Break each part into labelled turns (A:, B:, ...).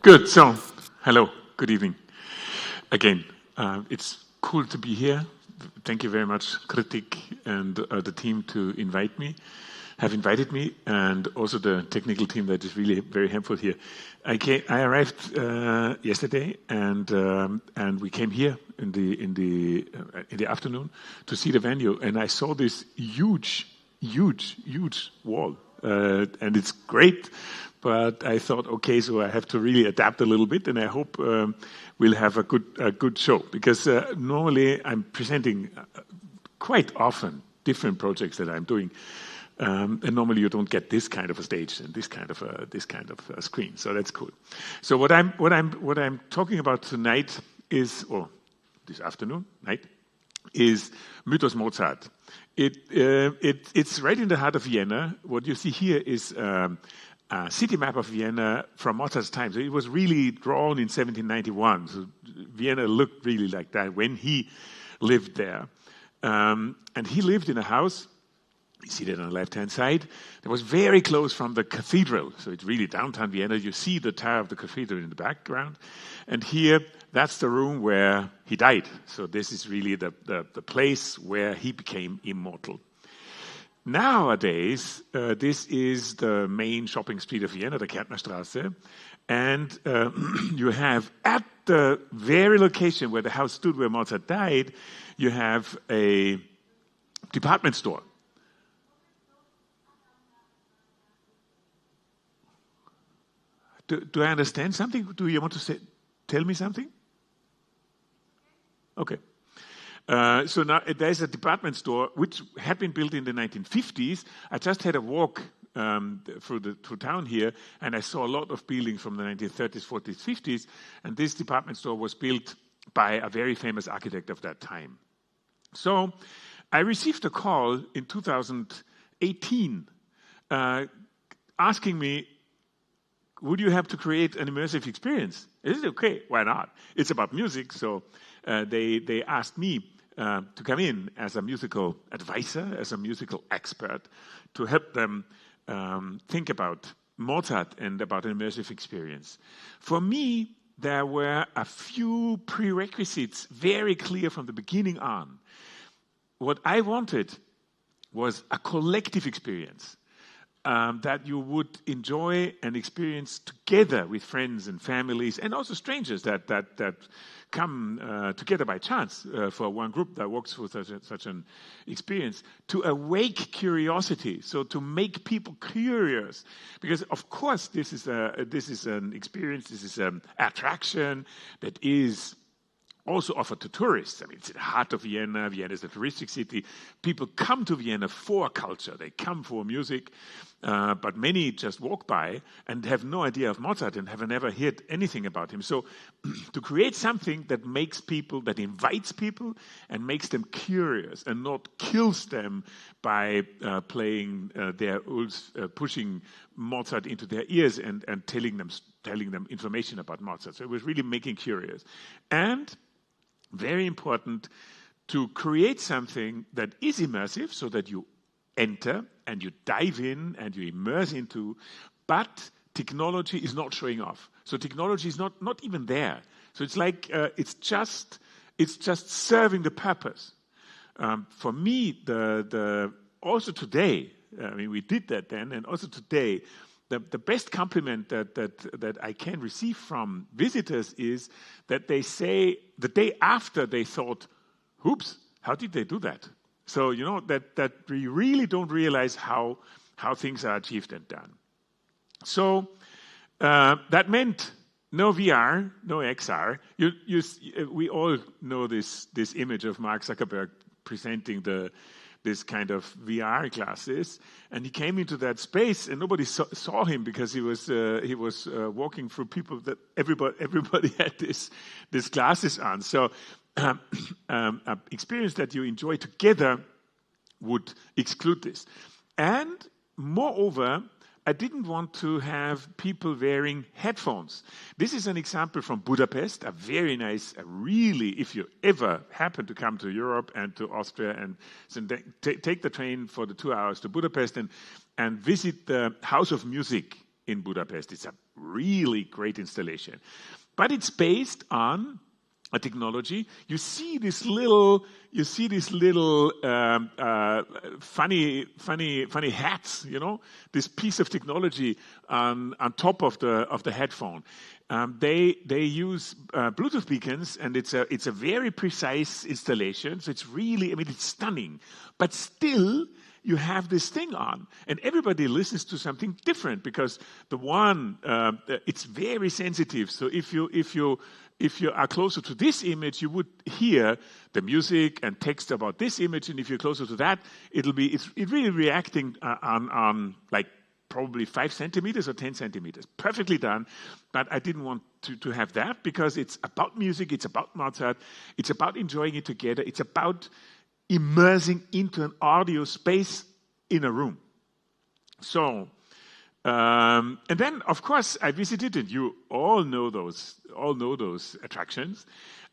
A: Good. So, hello. Good evening. Again, it's cool to be here. Thank you very much, Kritik and the team have invited me, and also the technical team that is really very helpful here. I arrived yesterday, and we came here in the afternoon to see the venue, and I saw this huge wall, and it's great. But I thought, okay, so I have to really adapt a little bit, and I hope we'll have a good show, because normally I'm presenting quite often different projects that I'm doing, and normally you don't get this kind of a stage and this kind of a screen, so that's cool. So what I'm talking about tonight is, or this afternoon night, is Mythos Mozart. It's right in the heart of Vienna. What you see here is a city map of Vienna from Mozart's time. So it was really drawn in 1791. So Vienna looked really like that when he lived there. And he lived in a house, you see that on the left-hand side, that was very close from the cathedral. So it's really downtown Vienna. You see the tower of the cathedral in the background. And here, that's the room where he died. So this is really the place where he became immortal. Nowadays, this is the main shopping street of Vienna, the Kärntnerstraße, and you have at the very location where the house stood where Mozart died, you have a department store. Do I understand something? Do you want to tell me something? Okay. So now there's a department store which had been built in the 1950s. I just had a walk through town here, and I saw a lot of buildings from the 1930s, 40s, 50s, and this department store was built by a very famous architect of that time. So I received a call in 2018 asking me, would you have to create an immersive experience? I said, okay, why not? It's about music, so they asked me to come in as a musical advisor, as a musical expert, to help them think about Mozart and about an immersive experience. For me, there were a few prerequisites very clear from the beginning on. What I wanted was a collective experience that you would enjoy and experience together with friends and families, and also strangers that come together by chance for one group that walks through such an experience, to awake curiosity, so to make people curious, because of course this is an experience, this is an attraction that is also offered to tourists. I mean, it's in the heart of Vienna. Vienna is a touristic city. People come to Vienna for culture. They come for music, but many just walk by and have no idea of Mozart and have never heard anything about him. So to create something that makes people, that invites people and makes them curious and not kills them by playing pushing Mozart into their ears and telling them information about Mozart. So it was really making curious. And very important to create something that is immersive, so that you enter and you dive in and you immerse into, but technology is not showing off. So technology is not even there. So it's like it's just serving the purpose. For me, also today, I mean, we did that then, and also today, the best compliment that I can receive from visitors is that they say the day after they thought, oops, how did they do that? So, you know, that we really don't realize how things are achieved and done. So that meant no VR, no XR. We all know this image of Mark Zuckerberg presenting this kind of VR glasses, and he came into that space, and nobody saw him because he was walking through people that everybody had this glasses on. So an experience that you enjoy together would exclude this. And moreover, I didn't want to have people wearing headphones. This is an example from Budapest, a very nice, really, if you ever happen to come to Europe and to Austria, and so take the train for the 2 hours to Budapest and visit the House of Music in Budapest. It's a really great installation. But it's based on a technology. You see this little funny hats, this piece of technology on top of the headphone. They use Bluetooth beacons, and it's a very precise installation. So it's really, it's stunning. But still, you have this thing on, and everybody listens to something different because the one it's very sensitive. So if you are closer to this image, you would hear the music and text about this image, and if you're closer to that, it's really reacting on like probably 5 centimeters or 10 centimeters. Perfectly done, but I didn't want to have that because it's about music, it's about Mozart, it's about enjoying it together, it's about immersing into an audio space in a room. So, and then of course I visited, and you all know those attractions.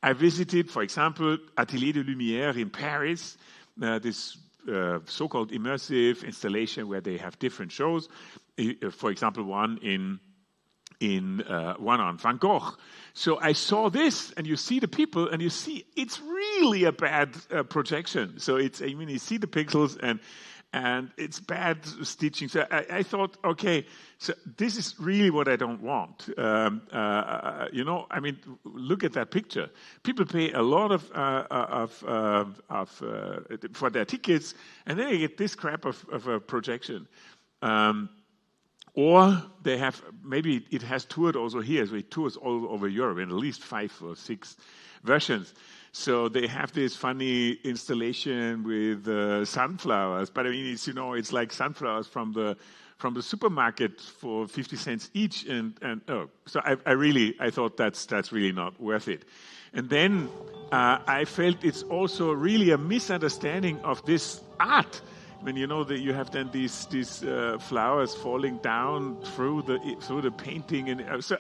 A: I visited, for example, Atelier de Lumière in Paris, this so-called immersive installation where they have different shows. For example, one on Van Gogh. So I saw this, and you see the people, and you see it's really a bad projection. So you see the pixels, and it's bad stitching. So I thought, okay, so this is really what I don't want. Look at that picture. People pay a lot for their tickets, and then they get this crap of a projection. Or they have, maybe it has toured also here, so it tours all over Europe in at least 5 or 6 versions. So they have this funny installation with sunflowers, but it's like sunflowers from the supermarket for 50 cents each, so I thought that's really not worth it. And then I felt it's also really a misunderstanding of this art. When that you have then these flowers falling down through the painting, and so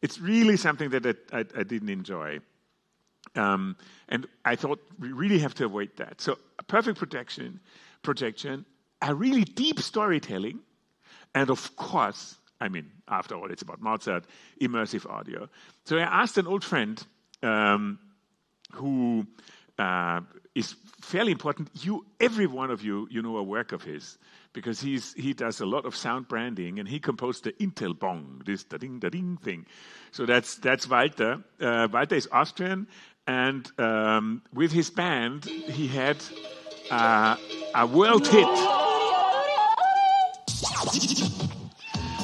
A: it's really something that I didn't enjoy, and I thought we really have to avoid that. So a perfect projection, a really deep storytelling, and of course, after all, it's about Mozart, immersive audio. So I asked an old friend who is fairly important. Every one of you know a work of his, because he does a lot of sound branding, and he composed the Intel Bong, this da-ding thing. So that's Walter. Walter is Austrian, and with his band, he had a world hit.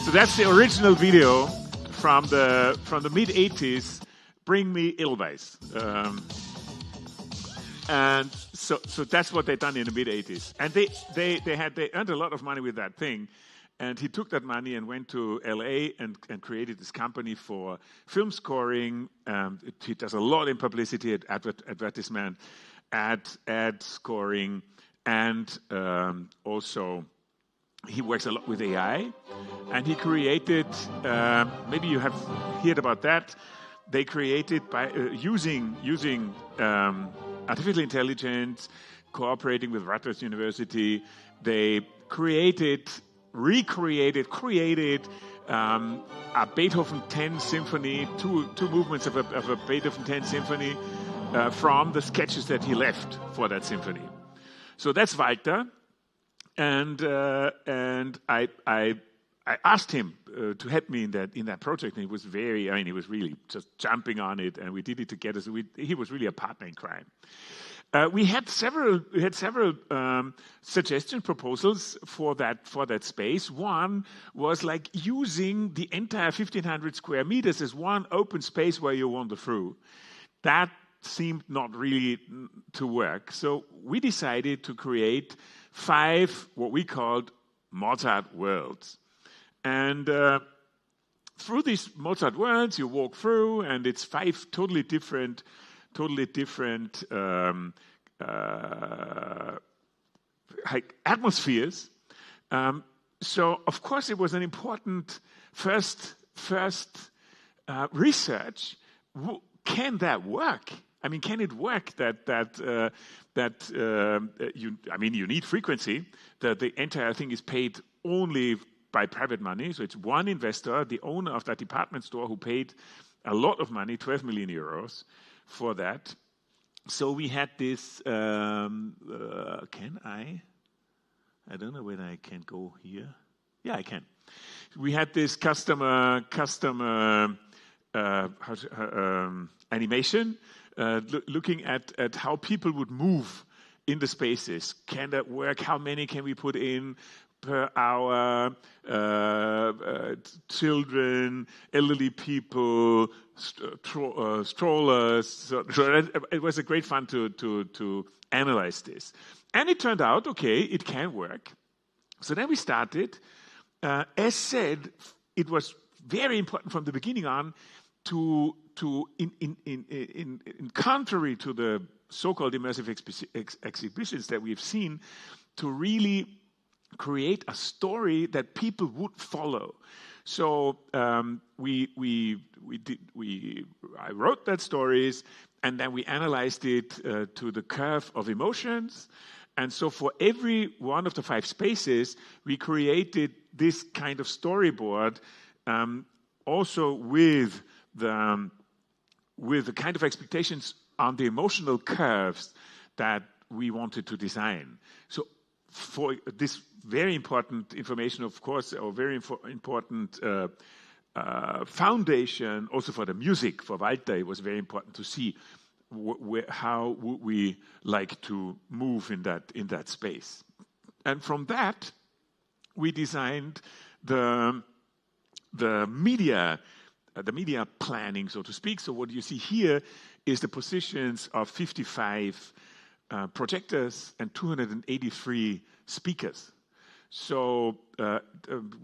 A: So that's the original video from the mid-80s, Bring Me Edelweiss. And so that's what they done in the mid-80s. And they earned a lot of money with that thing. And he took that money and went to LA and created this company for film scoring. He does a lot in publicity, advertisement, ad scoring, and also he works a lot with AI. And he created, maybe you have heard about that. They created by using artificial intelligence, cooperating with Rutgers University. They created a Beethoven 10 symphony, two movements of a Beethoven 10 symphony from the sketches that he left for that symphony. So that's Walter, and I asked him to help me in that project, and he was he was really just jumping on it, and we did it together. So he was really a partner in crime. We had several suggestion proposals for that space. One was like using the entire 1,500 square meters as one open space where you wander through. That seemed not really to work. So we decided to create 5 what we called Mozart worlds. And through these Mozart worlds, you walk through, and it's 5 totally different atmospheres. So, of course, it was an important first research. Can that work? Can it work that you need frequency, that the entire thing is paid only by private money. So it's one investor, the owner of that department store, who paid a lot of money, 12 million euros, for that. So we had this, can I don't know whether I can go here. Yeah, I can. We had this customer animation looking at how people would move in the spaces. Can that work? How many can we put in per hour? Children, elderly people, strollers. So it was a great fun to analyze this. And it turned out, okay, it can work. So then we started. As said, it was very important from the beginning on in contrary to the so-called immersive exhibitions that we've seen, to really create a story that people would follow. So I wrote that stories, and then we analyzed it to the curve of emotions. And so for every one of the 5 spaces, we created this kind of storyboard, also with the kind of expectations on the emotional curves that we wanted to design. So for this very important information, of course, or very important foundation, also for the music, for Walter, it was very important to see how would we like to move in that space. And from that, we designed the media planning, so to speak. So what you see here is the positions of 55 projectors and 283 speakers. So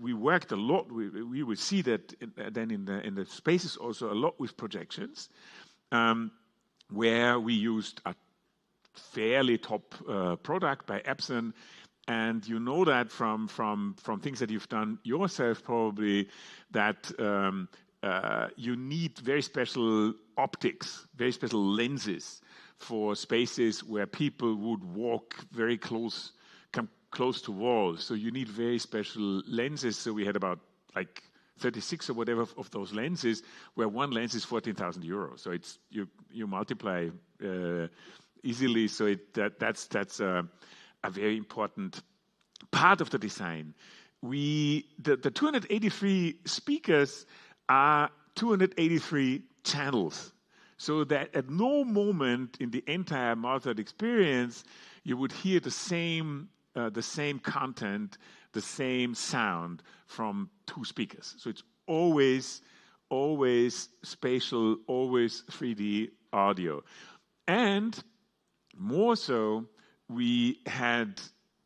A: we worked a lot. We will see that then in the spaces also a lot with projections, where we used a fairly top product by Epson. And you know that from things that you've done yourself probably, that you need very special optics, very special lenses for spaces where people would walk very close, come close to walls. So you need very special lenses. So we had about like 36 or whatever of those lenses, where one lens is 14,000 euros. So it's you multiply easily. So that's a very important part of the design. The 283 speakers are 283 channels, so that at no moment in the entire Mozart experience you would hear the same content, the same sound from 2 speakers. So it's always spatial, always 3D audio. And more so, we had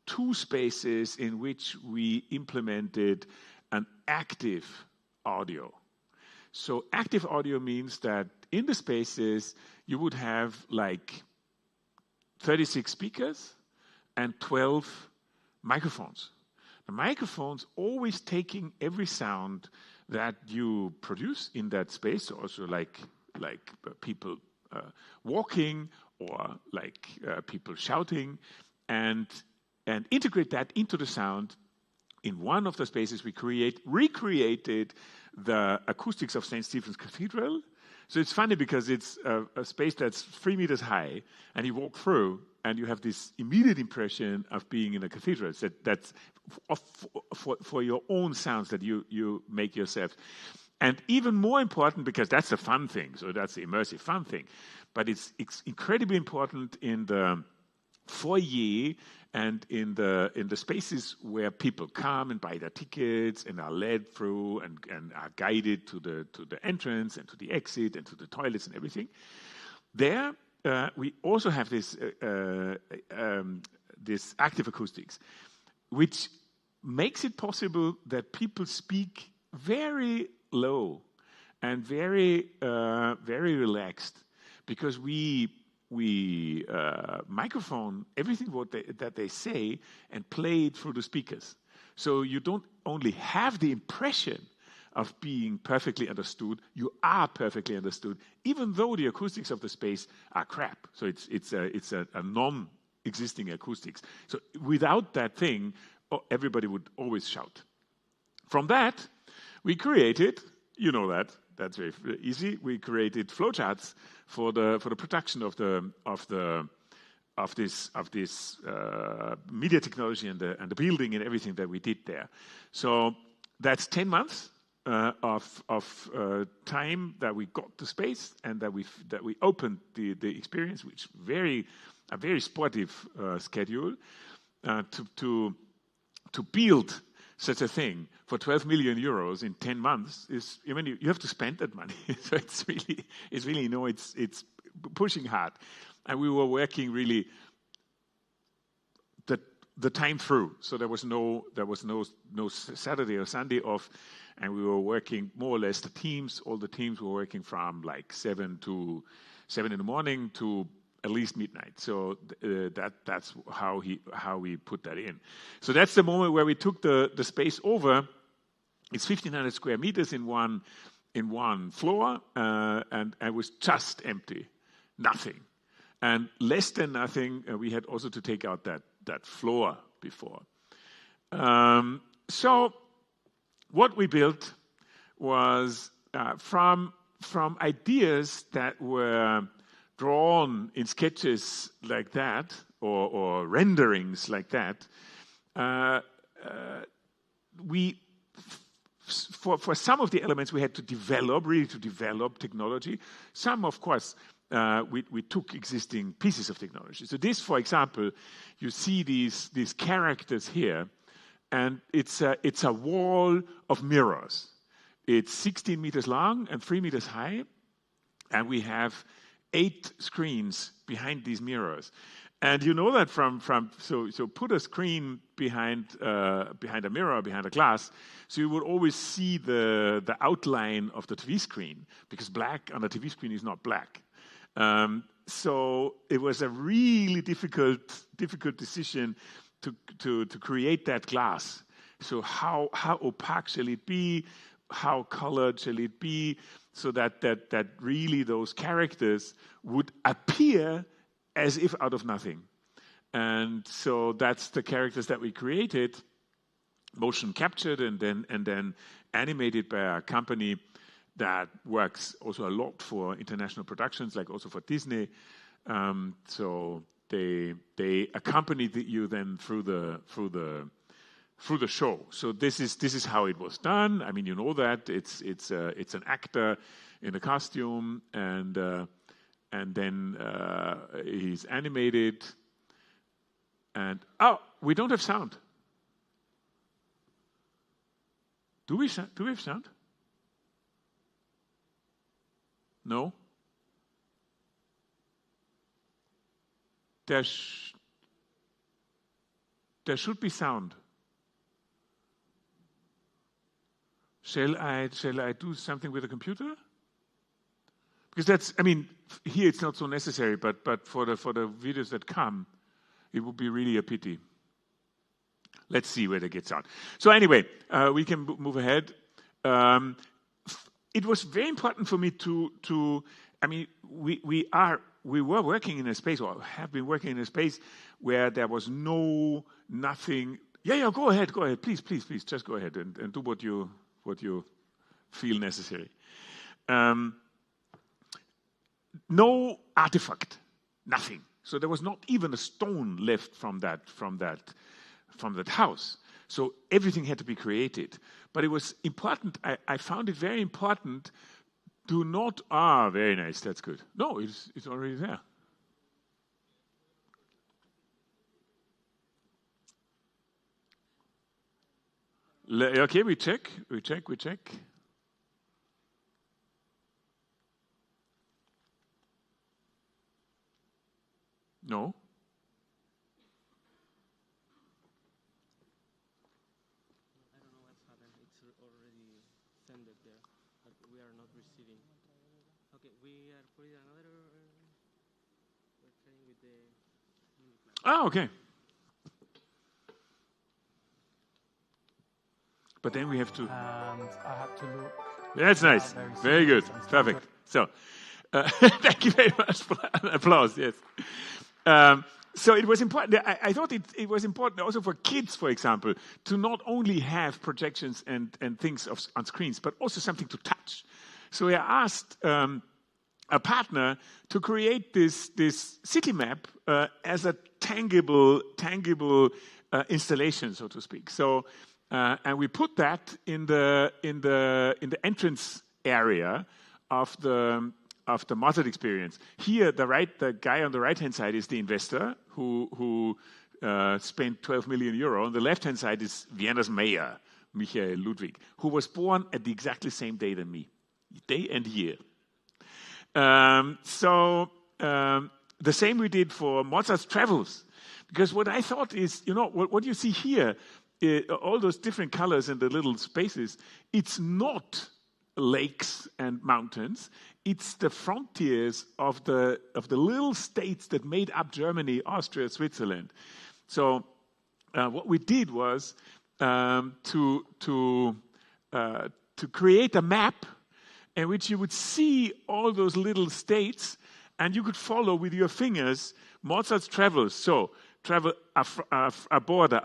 A: 2 spaces in which we implemented an active audio. So active audio means that in the spaces you would have like 36 speakers and 12 microphones. The microphones always taking every sound that you produce in that space, also like people walking, or like people shouting, and integrate that into the sound. In one of the spaces we recreated the acoustics of St. Stephen's Cathedral. So it's funny because it's a space that's 3 meters high, and you walk through and you have this immediate impression of being in a cathedral. So that's for your own sounds that you make yourself. And even more important, because that's the fun thing, so that's the immersive fun thing, but it's incredibly important in the foyer and in the spaces where people come and buy their tickets and are led through and are guided to the entrance and to the exit and to the toilets and everything. There we also have this active acoustics, which makes it possible that people speak very low and very relaxed, because we microphone everything that they say and play it through the speakers. So you don't only have the impression of being perfectly understood, you are perfectly understood, even though the acoustics of the space are crap. So it's a non-existing acoustics. So without that thing, everybody would always shout. From that, we created, you know that's very easy. We created flowcharts for the production of this media technology and the building and everything that we did there. So that's 10 months of time that we got to space and that we opened the experience, which a very sportive schedule to build such a thing for 12 million euros in 10 months is, I mean, you have to spend that money. So it's pushing hard. And we were working really the time through. So there was no Saturday or Sunday off. And we were working more or less all the teams were working from like 7 in the morning to at least midnight. So that's how we put that in. So that's the moment where we took the space over. It's 1,500 square meters in one floor, and it was just empty, nothing, and less than nothing. We had also to take out that floor before. So what we built was from ideas that were drawn in sketches like that, or renderings like that. For some of the elements we had to develop technology. Some, of course, we took existing pieces of technology. So this, for example, you see these characters here, and it's a wall of mirrors. It's 16 meters long and 3 meters high, and we have 8 screens behind these mirrors. And you know that so put a screen behind a mirror, behind a glass, so you would always see the outline of the TV screen, because black on a TV screen is not black. So it was a really difficult decision to create that glass. So how opaque shall it be? How colored shall it be? So that really those characters would appear as if out of nothing. And so that's the characters that we created, motion captured and then animated by a company that works also a lot for international productions, like also for Disney. So they accompanied you then through the show. So this is how it was done. I mean, you know that it's an actor in a costume, and then he's animated. And we don't have sound. Do we have sound? No. There should be sound. Shall I do something with the computer? Because here it's not so necessary, but for the videos that come, it would be really a pity. Let's see whether it gets out. So anyway, we can move ahead. It was very important for me we were working in a space, or have been working in a space where there was nothing. Yeah, go ahead, please, just go ahead and do what you feel necessary. No artifact, nothing. So there was not even a stone left from that house. So everything had to be created. But it was important. I found it very important to not. Very nice. That's good. No, it's already there. Okay, we check. No.
B: I don't know what's happened. It's already sent it there, but we are not receiving. Okay, we are putting another. We're trying with the.
A: Okay. But then we have to.
C: And I have to look.
A: That's nice. Very good. Perfect. So, thank you very much for applause. Yes. So it was important. I thought it was important also for kids, for example, to not only have projections and things on screens, but also something to touch. So I asked a partner to create this city map as a tangible installation, so to speak. So and we put that in the entrance area of the Mozart experience. Here, the guy on the right-hand side is the investor who spent 12 million euro. On the left-hand side is Vienna's mayor, Michael Ludwig, who was born at the exactly same day than me, day and year. The same we did for Mozart's travels, because what I thought is, what you see here, all those different colors and the little spaces, it's not lakes and mountains. It's the frontiers of the little states that made up Germany, Austria, Switzerland. So what we did was to create a map in which you would see all those little states, and you could follow with your fingers Mozart's travels. So travel a border.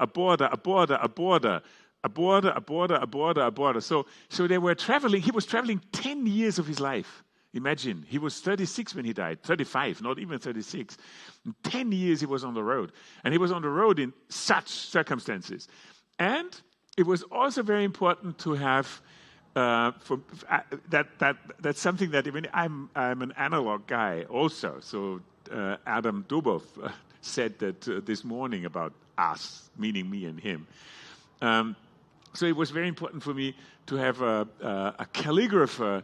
A: So they were traveling. He was traveling 10 years of his life. Imagine, he was 36 when he died, 35, not even 36. In 10 years he was on the road. And he was on the road in such circumstances. And it was also very important to have, that's something that even I'm an analog guy also. So Adam Dubov said that this morning about us, meaning me and him. So it was very important for me to have a calligrapher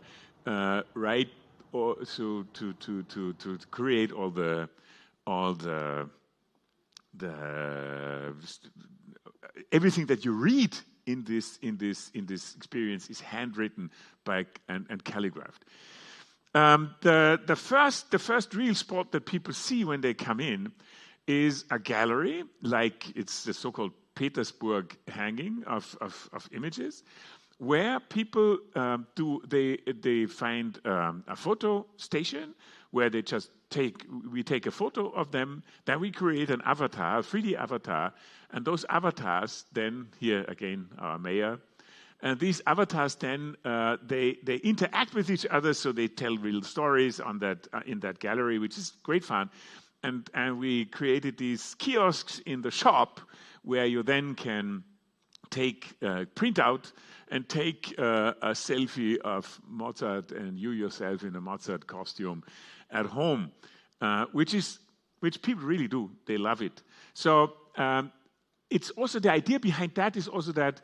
A: write, or so to create all the everything that you read in this experience is handwritten by and calligraphed. The first real spot that people see when they come in is a gallery, like it's the so-called Petersburg hanging of images, where people they find a photo station where they just we take a photo of them, then we create an avatar, a 3D avatar, and those avatars then, here again our mayor, and these avatars then they interact with each other, so they tell real stories on that in that gallery, which is great fun. And we created these kiosks in the shop where you then can print out and take a selfie of Mozart and you yourself in a Mozart costume at home, which people really do. They love it. So it's also the idea behind that is also that,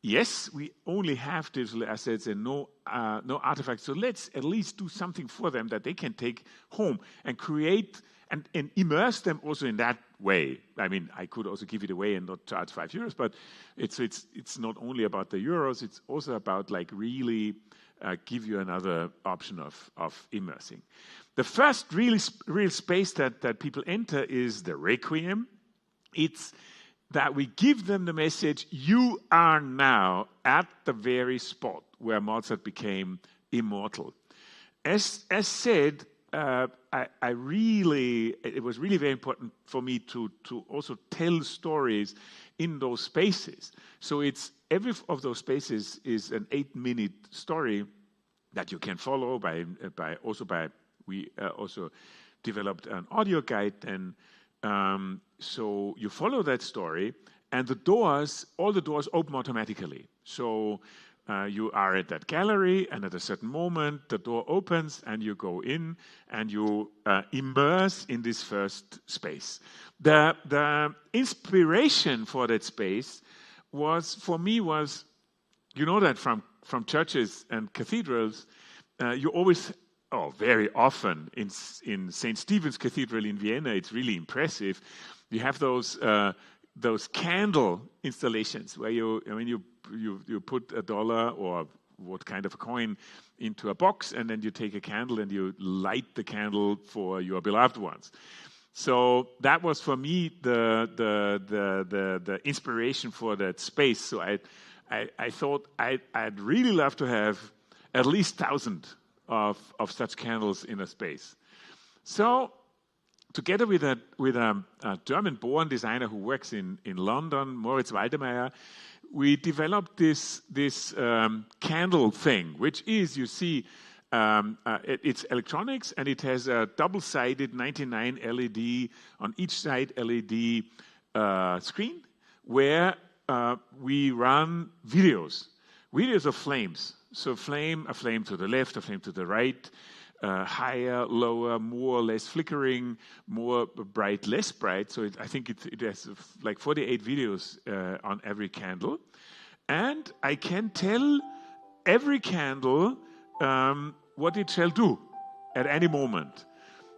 A: yes, we only have digital assets and no artifacts. So let's at least do something for them that they can take home and create and immerse them also in that way. I mean, I could also give it away and not charge €5, but it's not only about the euros. It's also about like really give you another option of immersing. The first real space that people enter is the Requiem. It's that we give them the message, you are now at the very spot where Mozart became immortal. As said, it was really very important for me to also tell stories in those spaces. So every of those spaces is an 8-minute story that you can follow we also developed an audio guide, and so you follow that story, and all the doors open automatically. So you are at that gallery, and at a certain moment, the door opens, and you go in, and you immerse in this first space. The inspiration for that space was, you know that from churches and cathedrals, you always, very often in St. Stephen's Cathedral in Vienna, it's really impressive. You have those candle installations where you put $1 or what kind of a coin into a box, and then you take a candle and you light the candle for your beloved ones. So that was for me the inspiration for that space. So I thought I'd really love to have at least 1,000 of such candles in a space. So together with a German-born designer who works in London, Moritz Waldemeier, we developed this candle thing, which is, you see, it's electronics, and it has a double-sided 99 LED on each side LED screen, where we run videos of flames. So a flame to the left, a flame to the right, higher, lower, more or less flickering, more bright, less bright. So I think it has like 48 videos on every candle. And I can tell every candle what it shall do at any moment.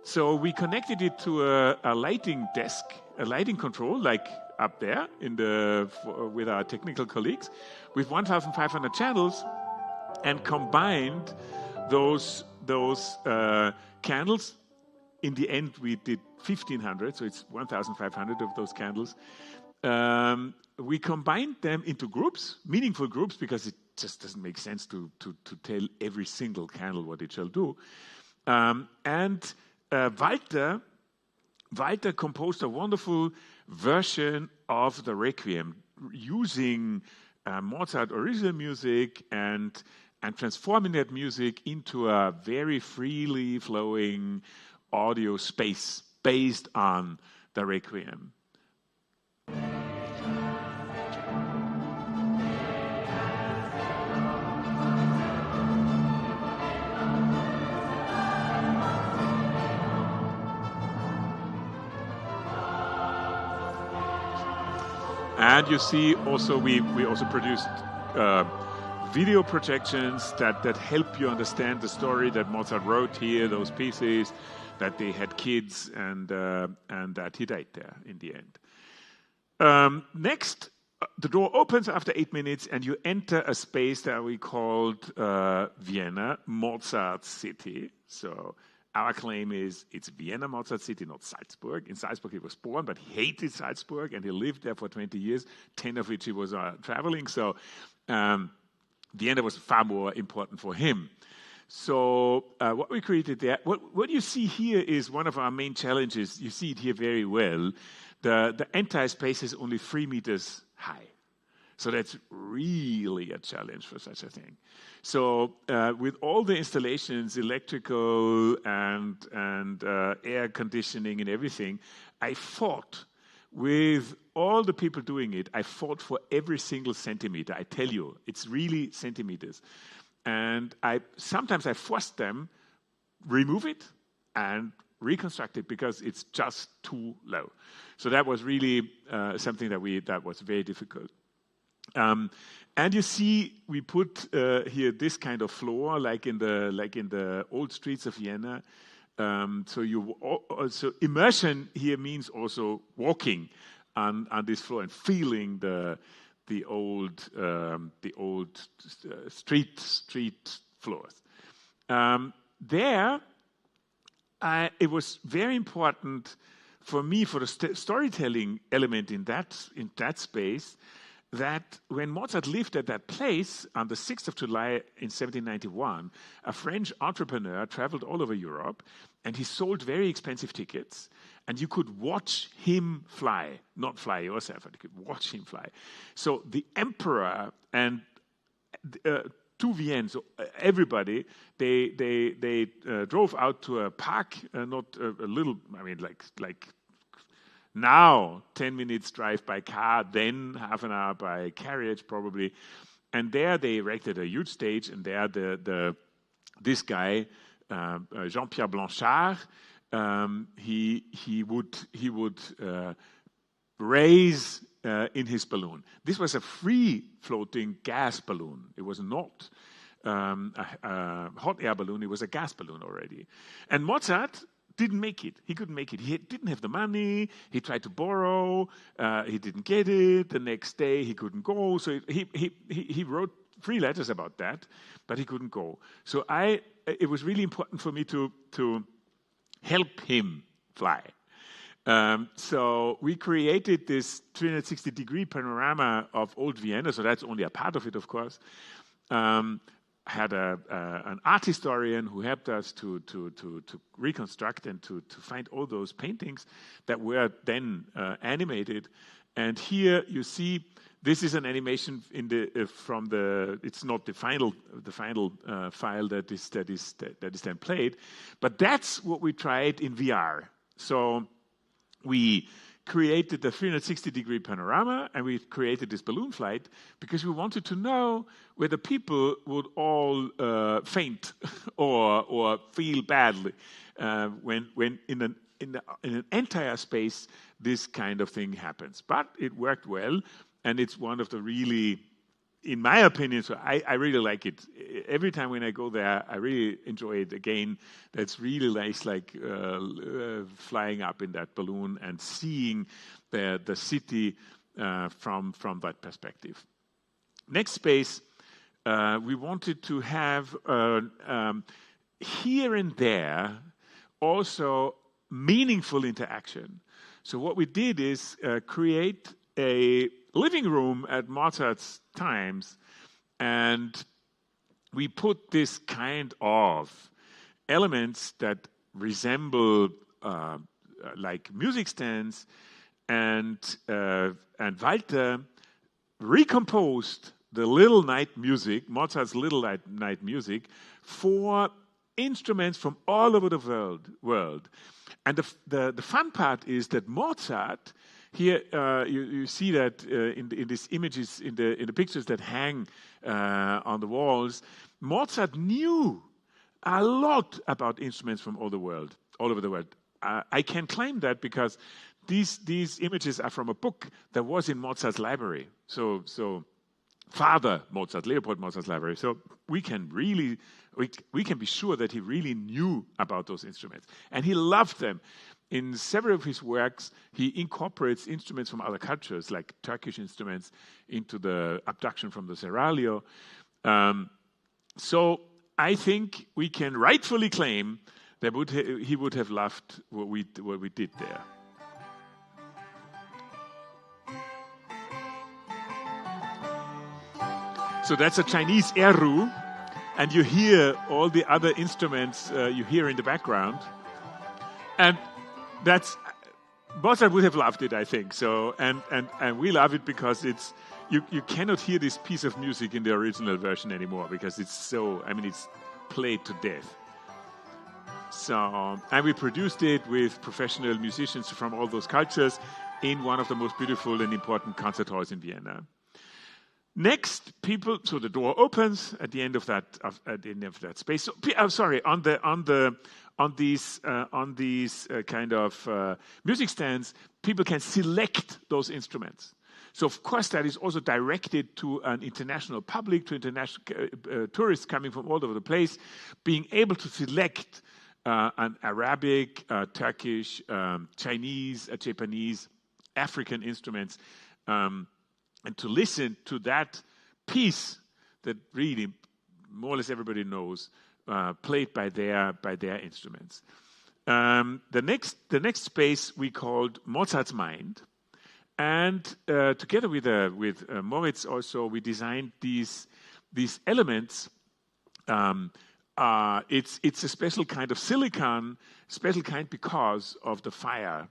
A: So we connected it to a lighting desk, a lighting control, like up there with our technical colleagues, with 1,500 channels, and combined those candles. In the end, we did 1,500, so it's 1,500 of those candles. We combined them into groups, meaningful groups, because it just doesn't make sense to tell every single candle what it shall do. And Walter composed a wonderful version of the Requiem using Mozart original music and transforming that music into a very freely flowing audio space based on the Requiem. And you see also we also produced video projections that help you understand the story that Mozart wrote here, those pieces, that they had kids, and that he died there in the end. Next, the door opens after 8 minutes, and you enter a space that we called Vienna, Mozart City. So our claim is it's Vienna, Mozart City, not Salzburg. In Salzburg he was born, but he hated Salzburg, and he lived there for 20 years, 10 of which he was traveling. So Vienna was far more important for him. So what we created there, what you see here is one of our main challenges. You see it here very well. The entire space is only 3 meters high. So that's really a challenge for such a thing. So with all the installations, electrical and air conditioning and everything, I fought with all the people doing it. I fought for every single centimeter. I tell you, it's really centimeters. And sometimes I forced them remove it and reconstruct it because it's just too low. So that was really something that was very difficult. And you see, we put here this kind of floor, like in the old streets of Vienna. So immersion here means also walking on this floor and feeling the old street floors. It was very important for me, for the storytelling element in that space, that when Mozart lived at that place on the 6th of July in 1791, a French entrepreneur traveled all over Europe, and he sold very expensive tickets, and you could watch him fly, not fly yourself, but you could watch him fly. So the emperor and to Vienna, so everybody, they drove out to a park, not a little, I mean, like now 10 minutes drive by car, then half an hour by carriage probably, and there they erected a huge stage, and there this guy Jean-Pierre Blanchard, he would raise in his balloon. This was a free floating gas balloon. It was not a hot air balloon. It was a gas balloon already. And Mozart didn't make it. He couldn't make it. He didn't have the money. He tried to borrow. He didn't get it. The next day he couldn't go. So he wrote 3 letters about that, but he couldn't go. So it was really important for me to help him fly. So we created this 360-degree panorama of old Vienna. So that's only a part of it, of course. had an art historian who helped us to reconstruct and to find all those paintings that were then animated. And here you see this is an animation in the from the. It's not the final file that is then played, but that's what we tried in VR. So we created the 360-degree panorama, and we created this balloon flight because we wanted to know whether people would all faint or feel badly when in an entire space this kind of thing happens. But it worked well, and it's one of the really, in my opinion, so I really like it. Every time when I go there, I really enjoy it again. That's really nice, like flying up in that balloon and seeing the city from that perspective. Next space, we wanted to have here and there also meaningful interaction. So what we did is create a living room at Mozart's times, and we put this kind of elements that resemble like music stands, and Walter recomposed the Little Night music, Mozart's Little Night music, for instruments from all over the world. And the fun part is that Mozart, here you see that in these images, in the pictures that hang on the walls, Mozart knew a lot about instruments from all over the world. I can claim that because these images are from a book that was in Mozart's library. So Father Mozart, Leopold Mozart's library. So we can be sure that he really knew about those instruments, and he loved them. In several of his works, he incorporates instruments from other cultures, like Turkish instruments, into the abduction from the Seraglio. So I think we can rightfully claim that he would have loved what we did there. So that's a Chinese erhu, and you hear all the other instruments you hear in the background. And that's Mozart would have loved it, I think. So and we love it because it's you cannot hear this piece of music in the original version anymore because it's played to death. So and we produced it with professional musicians from all those cultures in one of the most beautiful and important concert halls in Vienna. Next, so the door opens at the end of that space. So, on these kind of music stands, people can select those instruments. So, of course, that is also directed to an international public, to international tourists coming from all over the place, being able to select an Arabic, Turkish, Chinese, Japanese, African instruments. And to listen to that piece that really more or less everybody knows, played by their instruments. The next space we called Mozart's Mind, and together with Moritz also we designed these elements. It's a special kind of silicon, special kind because of the fire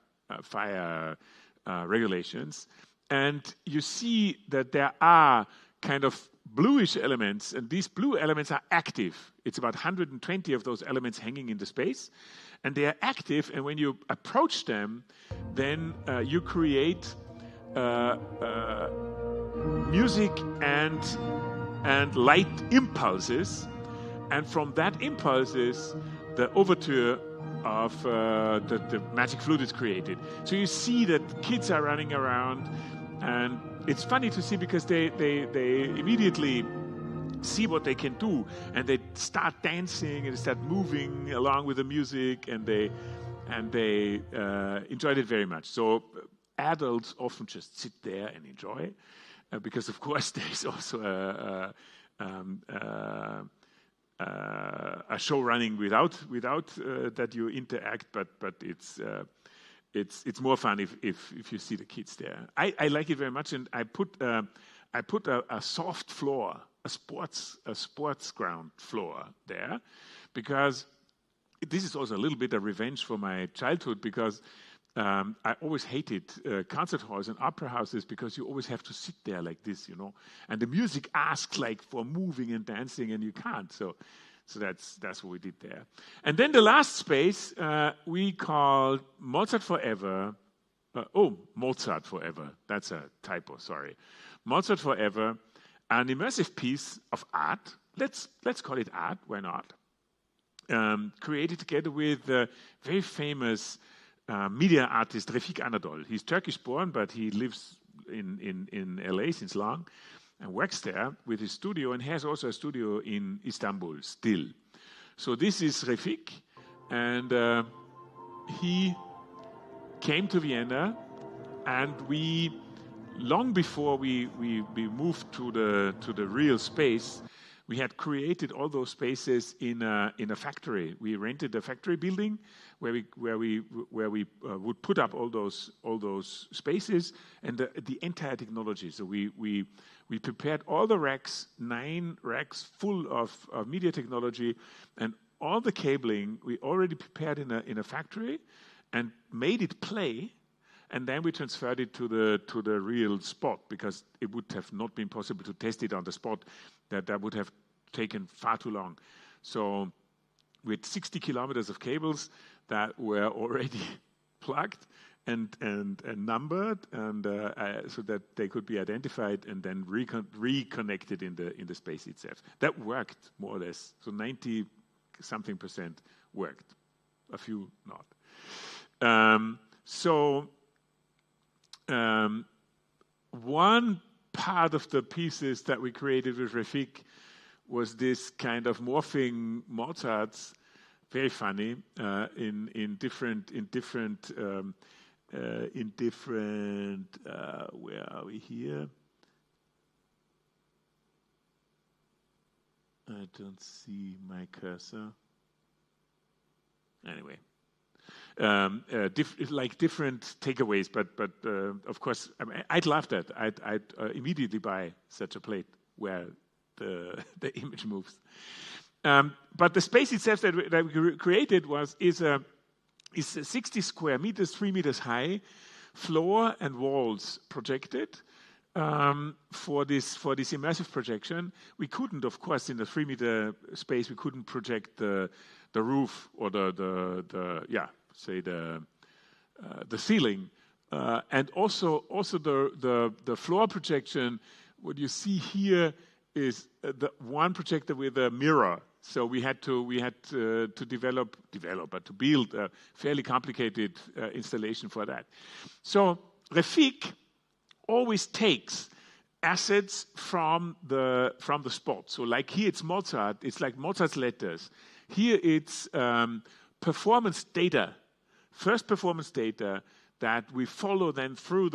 A: regulations. And you see that there are kind of bluish elements, and these blue elements are active. It's about 120 of those elements hanging in the space, and they are active, and when you approach them, then you create music and light impulses, and from that impulses, the overture of the magic flute is created. So you see that kids are running around, and it's funny to see because they immediately see what they can do, and they start dancing and they start moving along with the music, and they enjoyed it very much. So adults often just sit there and enjoy, because of course there is also a show running without that you interact, but it's more fun if you see the kids there. I like it very much, and I put a soft floor a sports ground floor there, because this is also a little bit of revenge for my childhood, because I always hated concert halls and opera houses, because you always have to sit there like this, and the music asks like for moving and dancing, and you can't. So that's what we did there. And then the last space we called Mozart Forever. Mozart Forever. That's a typo. Sorry, Mozart Forever, an immersive piece of art. Let's call it art. Why not? Created together with the very famous media artist Refik Anadol. He's Turkish born, but he lives in LA since long and works there with his studio, and has also a studio in Istanbul still. So this is Refik, and he came to Vienna, and we, long before we moved to the real space, we had created all those spaces in a factory. We rented a factory building where we would put up all those spaces and the entire technology. So we prepared all the racks, 9 racks full of media technology, and all the cabling we already prepared in a factory and made it play. And then we transferred it to the real spot, because it would have not been possible to test it on the spot. That would have taken far too long. So with 60 kilometers of cables that were already plugged and numbered, and so that they could be identified and then reconnected in the space itself. That worked more or less. So 90-something% worked. A few not. One part of the pieces that we created with Refik was this kind of morphing Mozarts, very funny, in different. Where are we here? I don't see my cursor. Anyway. Different takeaways, but of course, I'd love that. I'd immediately buy such a plate where the image moves. But the space itself that we created is 60 square meters, 3 meters high, floor and walls projected. For this immersive projection, we couldn't, of course, in the 3 meter space, we couldn't project the roof or the ceiling, and also the floor projection. What you see here is the one projector with a mirror. So we had to develop, but to build a fairly complicated installation for that. So Refik always takes assets from the spot. So like here it's Mozart. It's like Mozart's letters. Here it's performance data. First performance data that we follow then through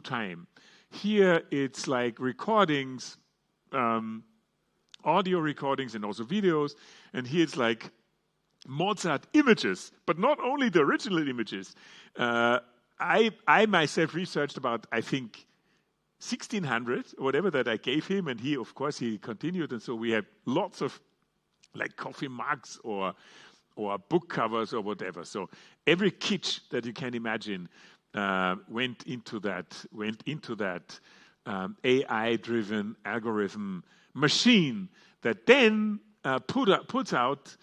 A: time. Here it's like recordings, audio recordings and also videos, and here it's like Mozart images, but not only the original images. I myself researched about, I think, 1,600 or whatever that I gave him, and he, of course, he continued, and so we had lots of like coffee mugs or book covers or whatever. So every kitsch that you can imagine went into that AI-driven algorithm machine that then puts out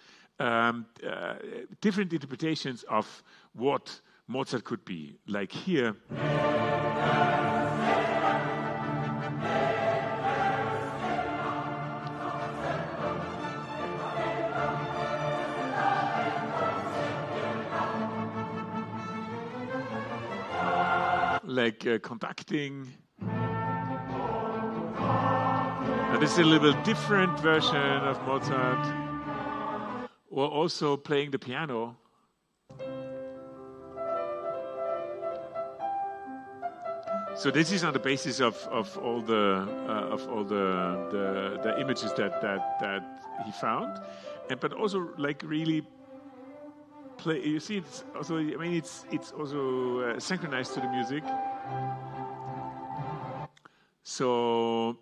A: different interpretations of what Mozart could be. Like here. Like conducting. And this is a little different version of Mozart. Or also playing the piano. So this is on the basis of all the images that he found, but also like really play. You see, it's also synchronized to the music. So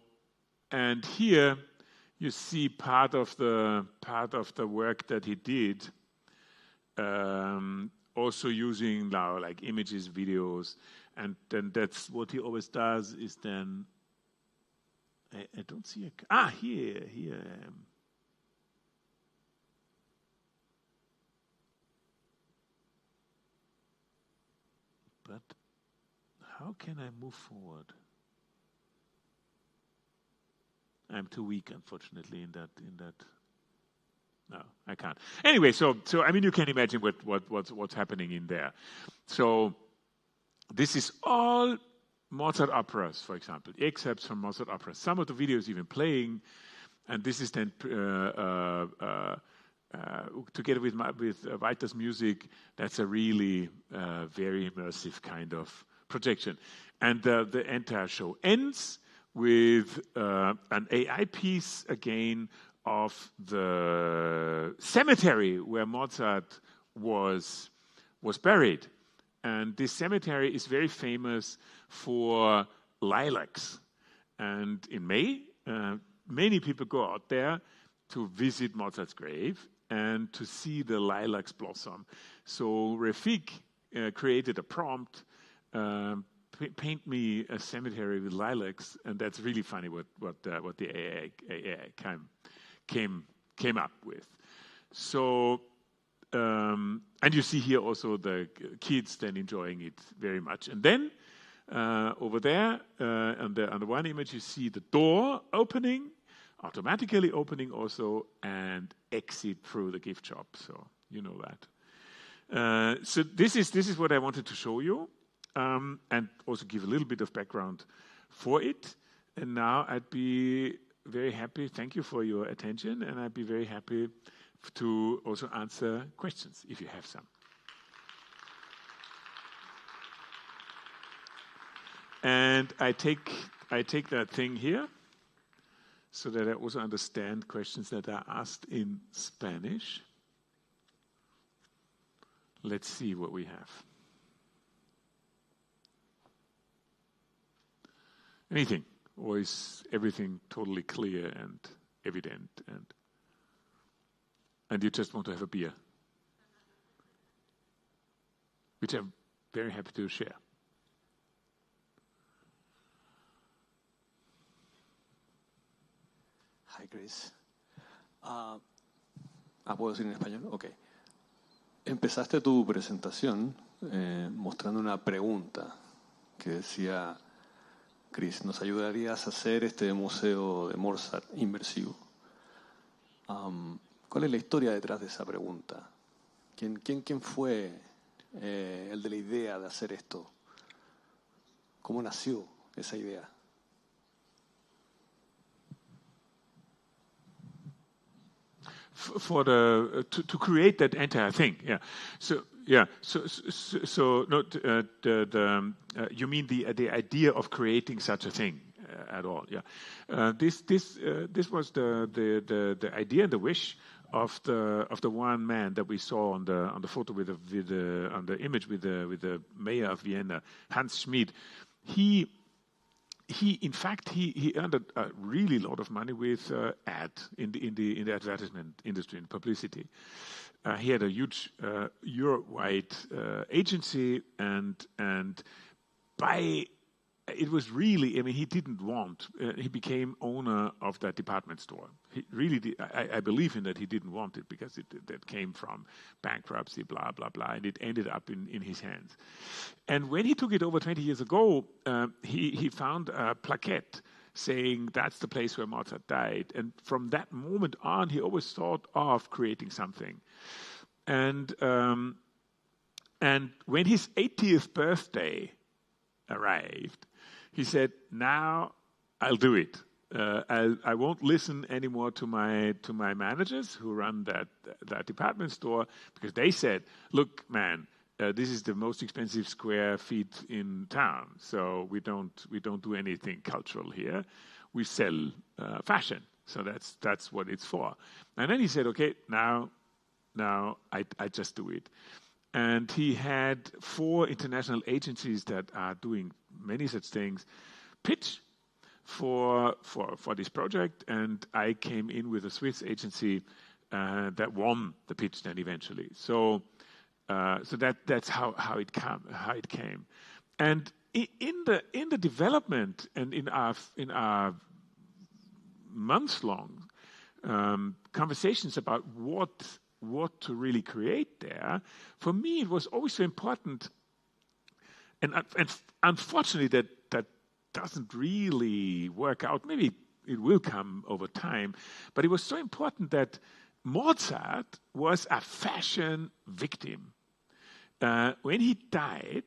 A: And here you see part of the work that he did, also using now like images, videos, and then that's what he always does. Is then I don't see here I am. But how can I move forward? I'm too weak, unfortunately, in that. No, I can't. Anyway, so I mean, you can imagine what's happening in there. So this is all Mozart operas, for example, excerpts from Mozart operas. Some of the videos even playing, and this is then together with Walter's music. That's a really very immersive kind of projection, and the entire show ends with an AI piece again of the cemetery where Mozart was buried. And this cemetery is very famous for lilacs. And in May, many people go out there to visit Mozart's grave and to see the lilacs blossom. So Refik created a prompt, paint me a cemetery with lilacs, and that's really funny what the AI came up with. So, and you see here also the kids then enjoying it very much. And then over there on the one image you see the door opening, automatically opening also, and exit through the gift shop. So you know that. So this is what I wanted to show you. And also give a little bit of background for it. And now I'd be very happy, thank you for your attention, and I'd be very happy to also answer questions if you have some. And I take that thing here so that I also understand questions that are asked in Spanish. Let's see what we have. Anything, or is everything totally clear and evident, and you just want to have a beer, which I'm very happy to share.
D: Hi, Chris. ¿Puedo decir en español? Ok. Empezaste tu presentación mostrando una pregunta que decía: Chris, ¿nos ayudarías a hacer este museo de Mozart inmersivo? ¿Cuál es la historia detrás de esa pregunta? ¿Quién fue el de la idea de hacer esto? ¿Cómo nació esa idea?
A: To create that entire thing, yeah. So yeah, so not you mean the idea of creating such a thing at all? Yeah, this was the idea and the wish of the one man that we saw on the photo on the image with the mayor of Vienna, Hans Schmid. He in fact he earned a really lot of money with ad in the advertisement industry and publicity. He had a huge Europe-wide agency, and by it was really, I mean, he didn't want. He became owner of that department store. He really did. I believe in that he didn't want it because that came from bankruptcy, blah blah blah, and it ended up in his hands. And when he took it over 20 years ago, he found a plaquette saying that's the place where Mozart died. And from that moment on, he always thought of creating something. And when his 80th birthday arrived, he said, "Now I'll do it. I won't listen anymore to my managers who run that department store, because they said, look, man, this is the most expensive square feet in town. So we don't do anything cultural here. We sell fashion. So that's what it's for." And then he said, "Okay, now I just do it." And he had 4 international agencies that are doing many such things pitch for this project, and I came in with a Swiss agency that won the pitch then eventually. So that's how it came, and in the development and in our months-long conversations about what to really create there, for me it was always so important, and unfortunately that doesn't really work out. Maybe it will come over time, but it was so important that Mozart was a fashion victim. When he died,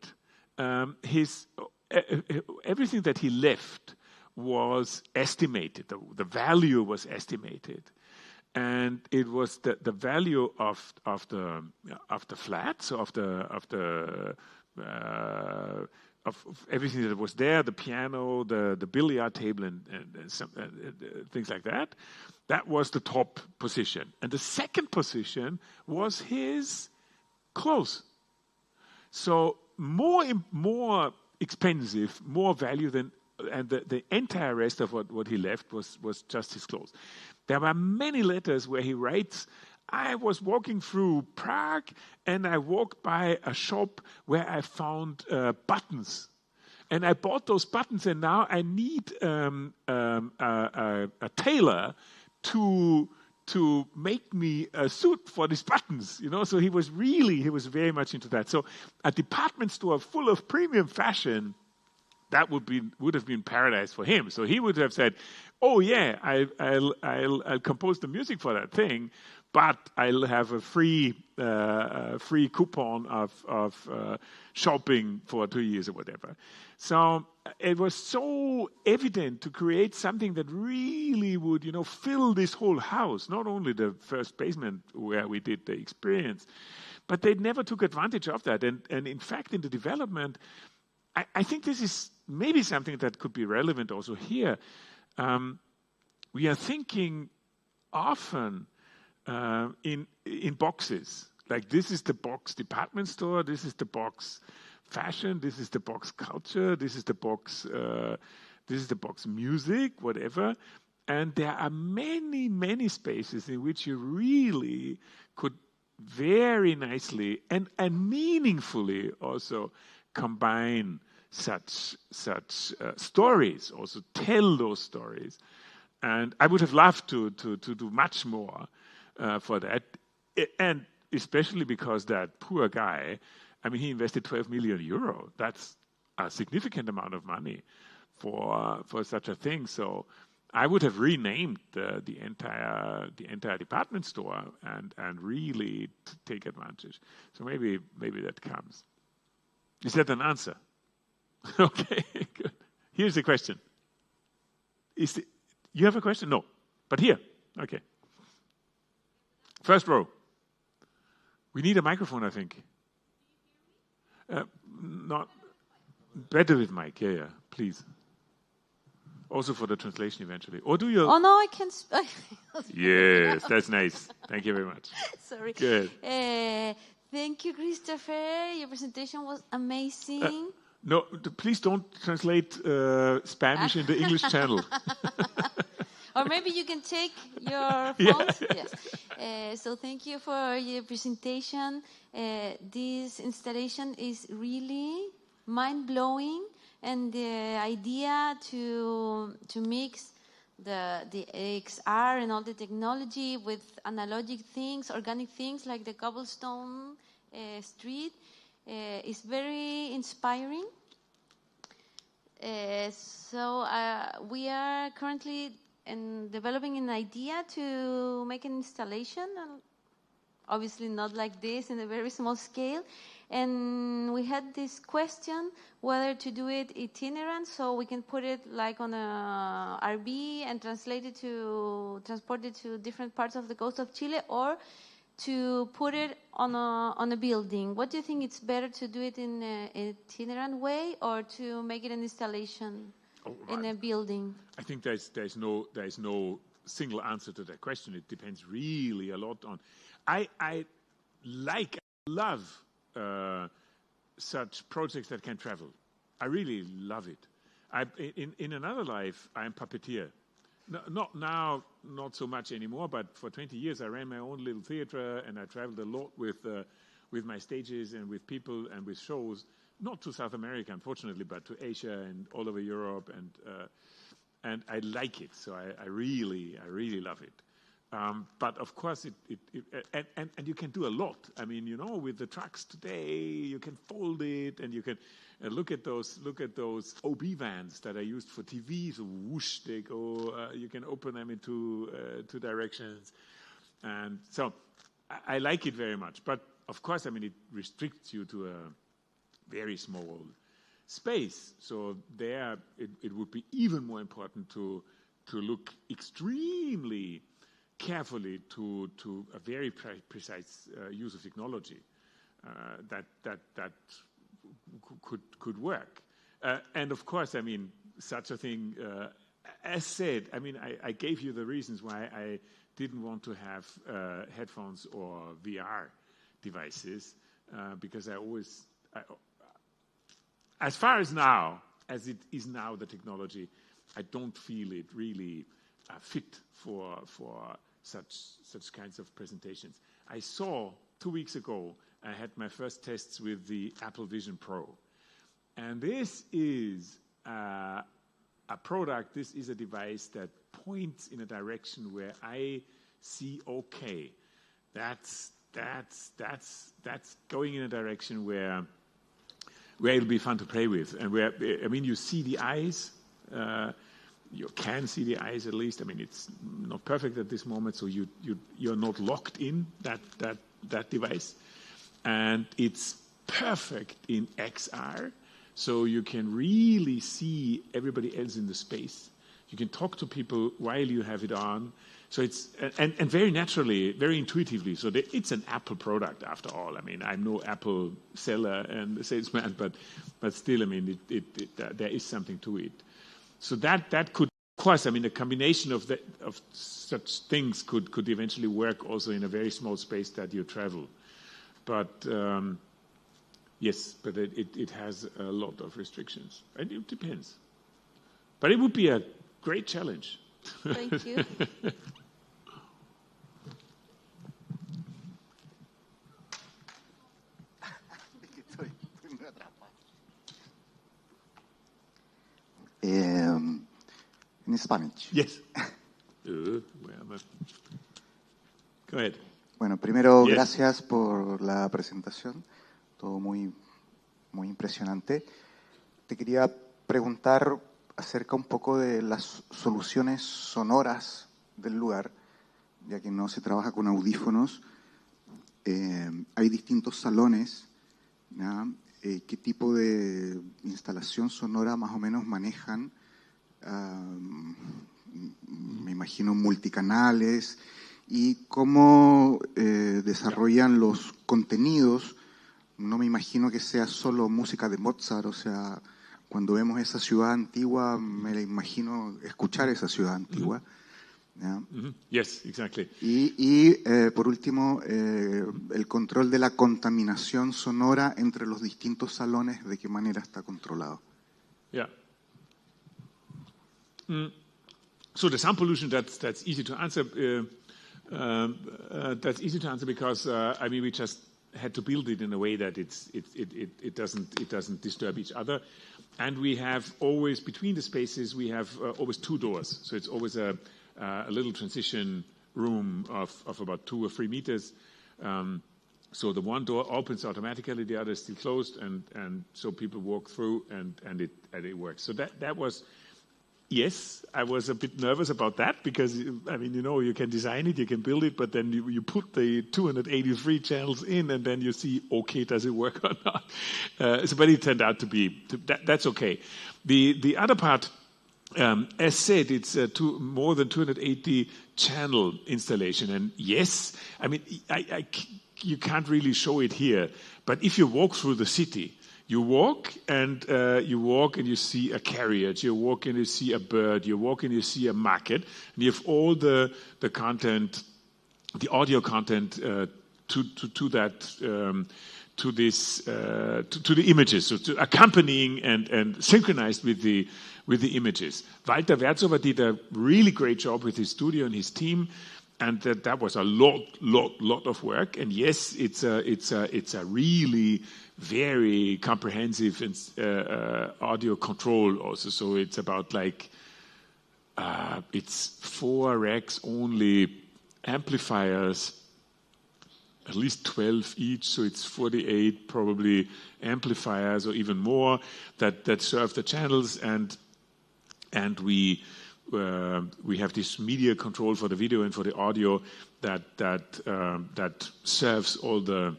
A: everything that he left was estimated. The value was estimated, and it was the value of the flats, of everything that was there, the piano, the billiard table, and some things like that. That was the top position, and the second position was his clothes. So more expensive, more value than, and the entire rest of what he left was just his clothes. There were many letters where he writes, I was walking through Prague and I walked by a shop where I found buttons. And I bought those buttons, and now I need a tailor to make me a suit for these buttons, So he was very much into that. So a department store full of premium fashion, that would have been paradise for him. So he would have said, "Oh yeah, I'll compose the music for that thing, but I'll have a free coupon of shopping for 2 years or whatever." So it was so evident to create something that really would, fill this whole house, not only the first basement where we did the experience, but they never took advantage of that. And in fact, in the development, I think this is maybe something that could be relevant also here. We are thinking often in boxes. Like, this is the box department store, this is the box fashion, this is the box culture, this is the box music, whatever. And there are many, many spaces in which you really could very nicely and meaningfully also combine such stories, also tell those stories. And I would have loved to do much more for that, and especially because that poor guy, he invested 12 million euro. That's a significant amount of money for such a thing. So I would have renamed the entire department store and really take advantage. So maybe that comes. Is that an answer? Okay, good. Here's the question. You have a question? No. But here. Okay. First row. We need a microphone, I think. Not better with mic. Yeah, please. Also for the translation eventually. Or do you?
E: Oh no, I can.
A: Yes, that's nice. Thank you very much.
E: Sorry.
A: Good.
E: Thank you, Christopher. Your presentation was amazing.
A: No, please don't translate Spanish in the English channel.
E: Or maybe you can take your phones. Yeah. Yes. So thank you for your presentation. This installation is really mind-blowing, and the idea to mix the XR and all the technology with analogic things, organic things like the cobblestone street is very inspiring. So we are currently developing an idea to make an installation, obviously not like this in a very small scale. And we had this question whether to do it itinerant, so we can put it like on a RV and transport it to different parts of the coast of Chile, or to put it on a building. What do you think? It's better to do it in an itinerant way, or to make it an installation in a building?
A: I think there's no single answer to that question. It depends really a lot on. I love such projects that can travel. I really love it. In another life, I'm puppeteer. No, not now, not so much anymore, but for 20 years I ran my own little theater, and I traveled a lot with my stages and with people and with shows, not to South America, unfortunately, but to Asia and all over Europe, and I like it. So I really love it. But of course, and you can do a lot. I mean, you know, with the trucks today, you can fold it, and you can look at those OB vans that are used for TV. So whoosh, they go. You can open them into two directions, and so I like it very much. But of course, I mean, it restricts you to a very small space. So there, it would be even more important to look extremely carefully to a very precise use of technology that could work. And of course, I mean, such a thing, as said, I mean, I gave you the reasons why I didn't want to have headphones or VR devices, because as far as now, as it is now, the technology, I don't feel it really fit for such kinds of presentations. I saw 2 weeks ago, I had my first tests with the Apple Vision Pro. And this is a product, this is a device that points in a direction where I see, okay, that's going in a direction where it'll be fun to play with. And where, I mean, you see the eyes, you can see the eyes at least. I mean, it's not perfect at this moment, so you're not locked in that device. And it's perfect in XR, so you can really see everybody else in the space. You can talk to people while you have it on. So it's and very naturally, very intuitively. So it's an Apple product after all. I mean, I'm no Apple seller and salesman, but still, I mean, there is something to it. So that could, of course, I mean, a combination of such things could eventually work also in a very small space that you travel. But yes, but it has a lot of restrictions. And it depends. But it would be a great challenge.
E: Thank you.
F: In Spanish.
A: Yes. Go ahead.
F: Bueno, primero,
A: Yes.
F: gracias por la presentación. Todo muy, muy impresionante. Te quería preguntar acerca un poco de las soluciones sonoras del lugar, ya que no se trabaja con audífonos. Hay distintos salones, ¿ya? ¿Qué tipo de instalación sonora más o menos manejan? Me imagino multicanales. ¿Y cómo desarrollan los contenidos? No me imagino que sea solo música de Mozart, o sea, cuando vemos esa ciudad antigua, me la imagino escuchar esa ciudad antigua. ¿Ya?
A: Yes, exactly.
F: Y por último, el control de la contaminación sonora entre los distintos salones, ¿de qué manera está controlado?
A: Yeah. So the sound pollution, that's easy to answer. That's easy to answer because I mean, we just had to build it in a way that it doesn't disturb each other, and we have always between the spaces we have always two doors, so it's always a little transition room of about 2 or 3 meters. So the one door opens automatically, the other is still closed, and so people walk through and it works. So that was. Yes, I was a bit nervous about that because, I mean, you know, you can design it, you can build it, but then you put the 283 channels in and then you see, okay, does it work or not? But it turned out to be, that's okay. The other part, as said, it's more than 280 channel installation. And yes, I mean, you can't really show it here, but if you walk through the city, you walk and you see a carriage. You walk and you see a bird. You walk and you see a market. And you have all the content, the audio content to that to the images, so to accompanying and synchronized with the images. Walter Werzover did a really great job with his studio and his team, and that was a lot of work. And yes, it's a really very comprehensive audio control also. So it's about like it's 4 racks only, amplifiers, at least 12 each, so it's 48 probably amplifiers or even more that serve the channels, and we have this media control for the video and for the audio that serves all the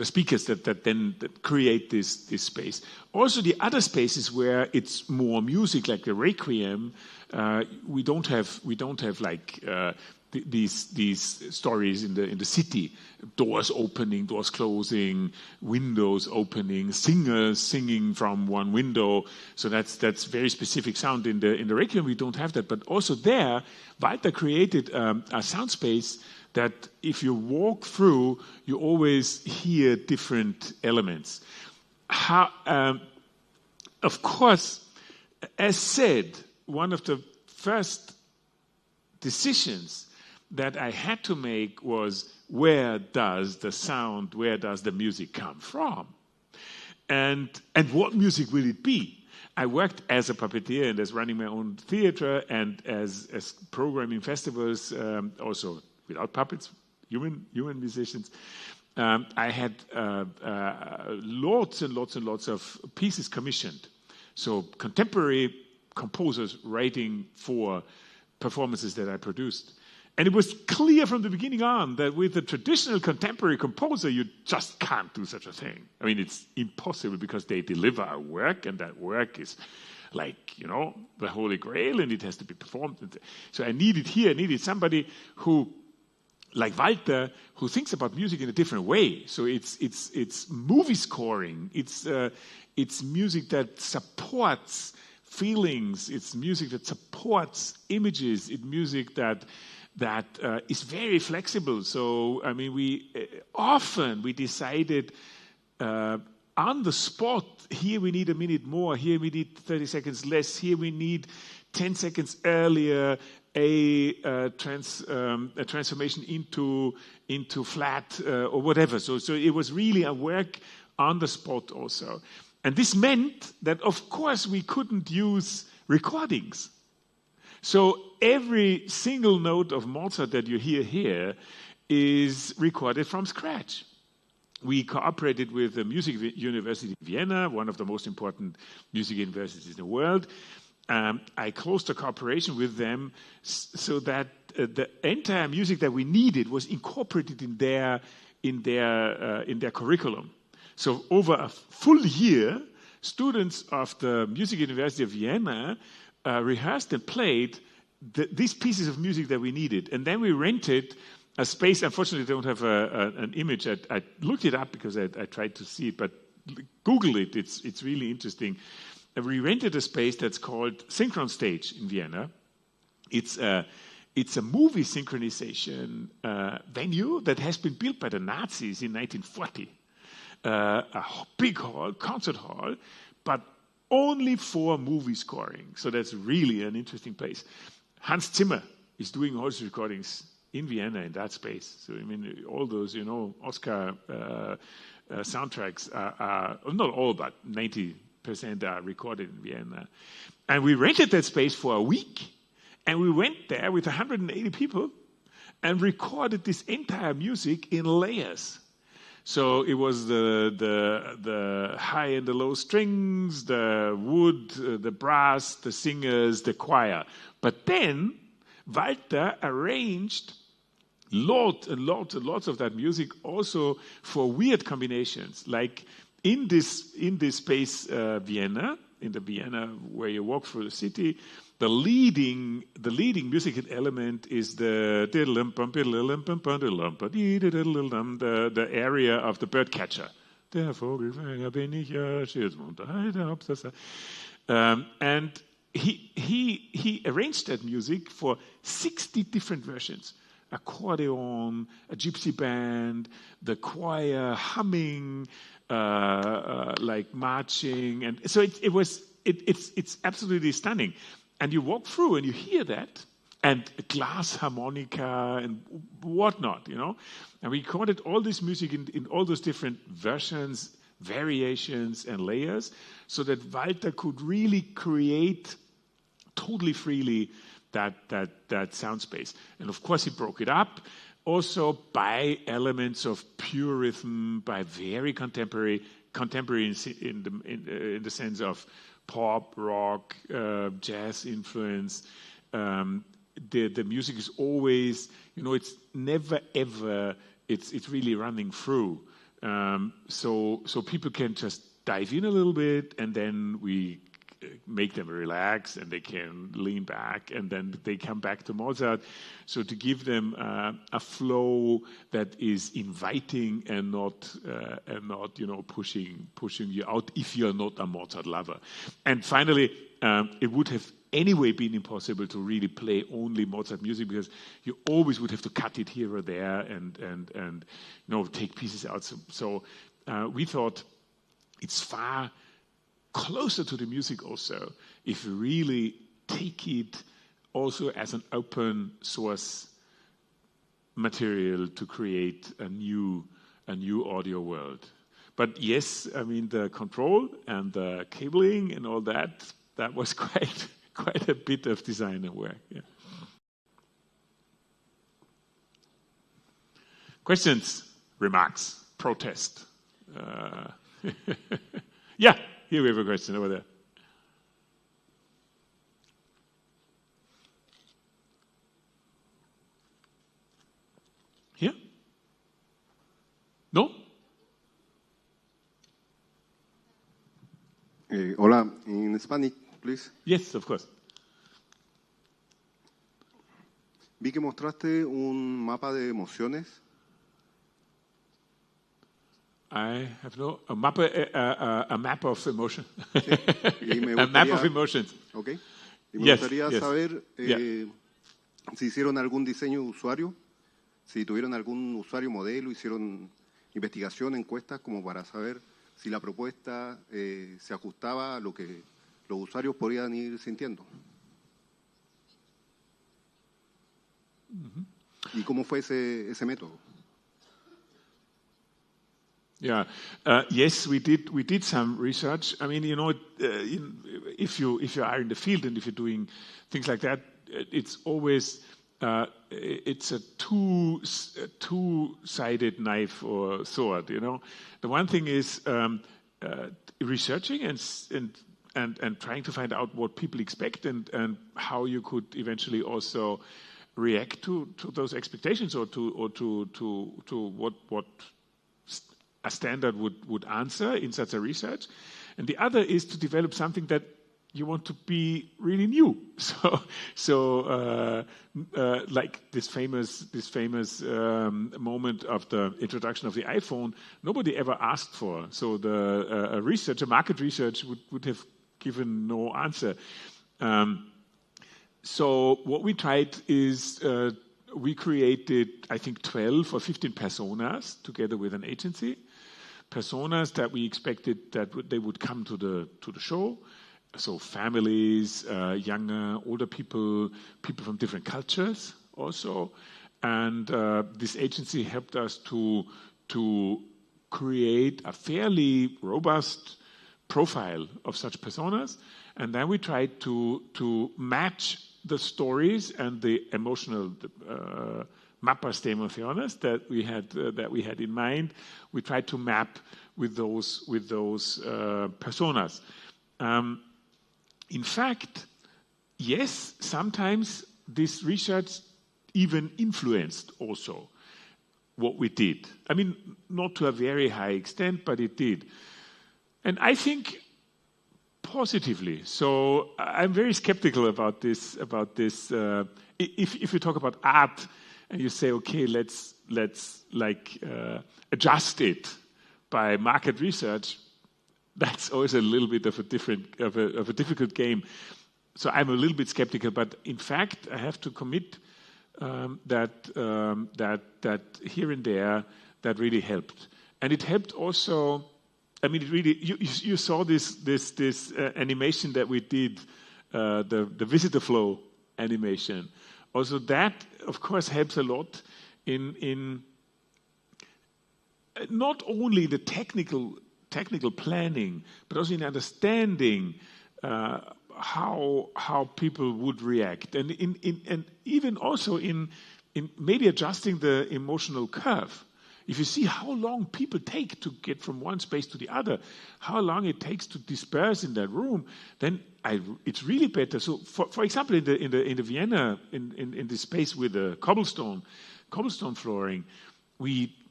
A: speakers that create this space. Also, the other spaces where it's more music, like the Requiem, we don't have like these stories in the city, doors opening, doors closing, windows opening, singers singing from one window. So that's very specific sound in the Requiem. We don't have that, but also there, Walter created a sound space that if you walk through, you always hear different elements. Of course, as said, one of the first decisions that I had to make was, where does the music come from? And what music will it be? I worked as a puppeteer and as running my own theater and as programming festivals, also without puppets, human musicians. I had lots and lots of pieces commissioned. So contemporary composers writing for performances that I produced. And it was clear from the beginning on that with a traditional contemporary composer, you just can't do such a thing. I mean, it's impossible because they deliver a work, and that work is like, the Holy Grail, and it has to be performed. So I needed somebody who, like Walter, who thinks about music in a different way. So it's movie scoring. It's music that supports feelings. It's music that supports images. It's music that is very flexible. So I mean, we decided on the spot. Here we need a minute more. Here we need 30 seconds less. Here we need 10 seconds earlier. A transformation into flat or whatever. So it was really a work on the spot also. And this meant that, of course, we couldn't use recordings. So every single note of Mozart that you hear here is recorded from scratch. We cooperated with the Music University of Vienna, one of the most important music universities in the world. I closed a cooperation with them so that the entire music that we needed was incorporated in their curriculum. So over a full year, students of the Music University of Vienna rehearsed and played these pieces of music that we needed. And then we rented a space. Unfortunately, I don't have an image. I looked it up because I tried to see it, but Google it. It's really interesting. We rented a space that's called Synchron Stage in Vienna. It's a movie synchronization venue that has been built by the Nazis in 1940. A big hall, concert hall, but only for movie scoring. So that's really an interesting place. Hans Zimmer is doing all his recordings in Vienna in that space. So, I mean, all those, Oscar soundtracks are not all, but 90% are recorded in Vienna. And we rented that space for a week, and we went there with 180 people and recorded this entire music in layers. So it was the high and the low strings, the wood, the brass, the singers, the choir. But then Walter arranged lots of that music also for weird combinations, like in this space, Vienna, in the Vienna where you walk through the city, the leading musical element is the area of the birdcatcher. And he arranged that music for 60 different versions. Accordion, a gypsy band, the choir humming, like marching, and so it's absolutely stunning. And you walk through and you hear that, and glass harmonica and whatnot, you know. And we recorded all this music in all those different versions, variations, and layers, so that Walter could really create totally freely that sound space. And of course, he broke it up also by elements of pure rhythm, by very contemporary in the sense of pop, rock, jazz influence. The music is always, you know, it's never ever, it's really running through. So people can just dive in a little bit, and then we make them relax, and they can lean back, and then they come back to Mozart. So to give them a flow that is inviting and not you know, pushing you out if you are not a Mozart lover. And finally, it would have anyway been impossible to really play only Mozart music, because you always would have to cut it here or there and you know, take pieces out. So we thought it's far closer to the music also if you really take it also as an open source material to create a new audio world. But yes, I mean, the control and the cabling and all that was quite a bit of designer work. Yeah. Questions, remarks, protest? Yeah, here we have a question over there. Here? No?
G: Hola, in Spanish, please.
A: Yes, of course.
G: Vi que mostraste un mapa de emociones.
A: I have a map of emotion.
G: Sí.
A: A map of emotions.
G: Okay. Y me gustaría saber
A: Yeah.
G: si hicieron algún diseño de usuario, si tuvieron algún usuario modelo, hicieron investigación, encuestas, como para saber si la propuesta se ajustaba a lo que los usuarios podrían ir sintiendo. ¿Y cómo fue ese método?
A: Yeah, yes, we did some research. I mean, you know, if you are in the field and if you're doing things like that, it's always it's a two-sided knife or sword. You know, the one thing is researching and trying to find out what people expect and how you could eventually also react to those expectations or to what a standard would answer in such a research. And the other is to develop something that you want to be really new. So like this famous moment of the introduction of the iPhone, nobody ever asked for. So the market research would have given no answer. So what we tried is we created, I think, 12 or 15 personas together with an agency. Personas that we expected that they would come to the show. So families, younger, older people from different cultures also. And this agency helped us to create a fairly robust profile of such personas. And then we tried to match the stories and the emotional mapas de emociones that we had in mind. We tried to map with those personas. In fact, yes, sometimes this research even influenced also what we did. I mean, not to a very high extent, but it did. And I think positively. So I'm very skeptical about this. If you talk about art and you say, okay, let's adjust it by market research, that's always a little bit of a difficult game. So I'm a little bit skeptical, but in fact, I have to commit that here and there that really helped, and it helped also I mean, it really. You saw this animation that we did, the visitor flow animation. Also, that of course helps a lot in not only the technical planning, but also in understanding how people would react, and and even also in maybe adjusting the emotional curve. If you see how long people take to get from one space to the other, how long it takes to disperse in that room, then it's really better. So, for example, in the Vienna, in the space with the cobblestone flooring,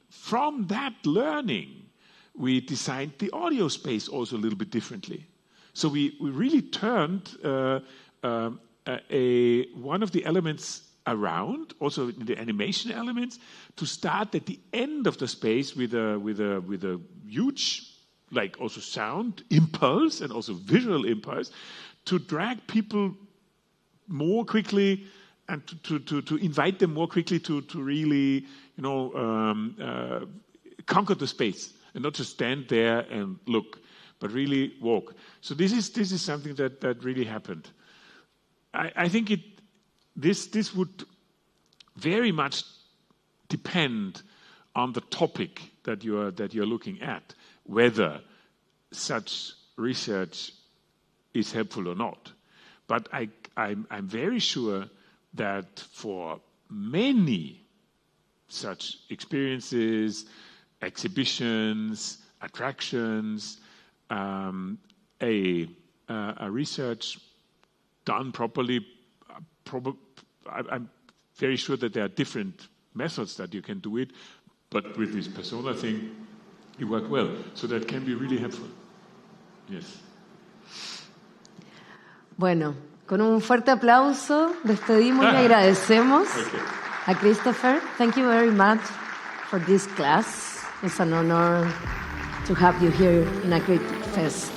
A: from that learning, we designed the audio space also a little bit differently. So we really turned one of the elements around, also in the animation elements, to start at the end of the space with a huge, like also sound impulse and also visual impulse, to drag people more quickly and to invite them more quickly to really, conquer the space and not just stand there and look, but really walk. So this is something that really happened. I think this would very much depend on the topic that you're looking at, whether such research is helpful or not. But I'm very sure that for many such experiences, exhibitions, attractions, a research done properly, I'm very sure that there are different methods that you can do it, but with this persona thing, you work well. So that can be really helpful. Yes.
H: Bueno, con un fuerte aplauso despedimos y agradecemos a Christopher. Thank you very much for this class. It's an honor to have you here in a great fest.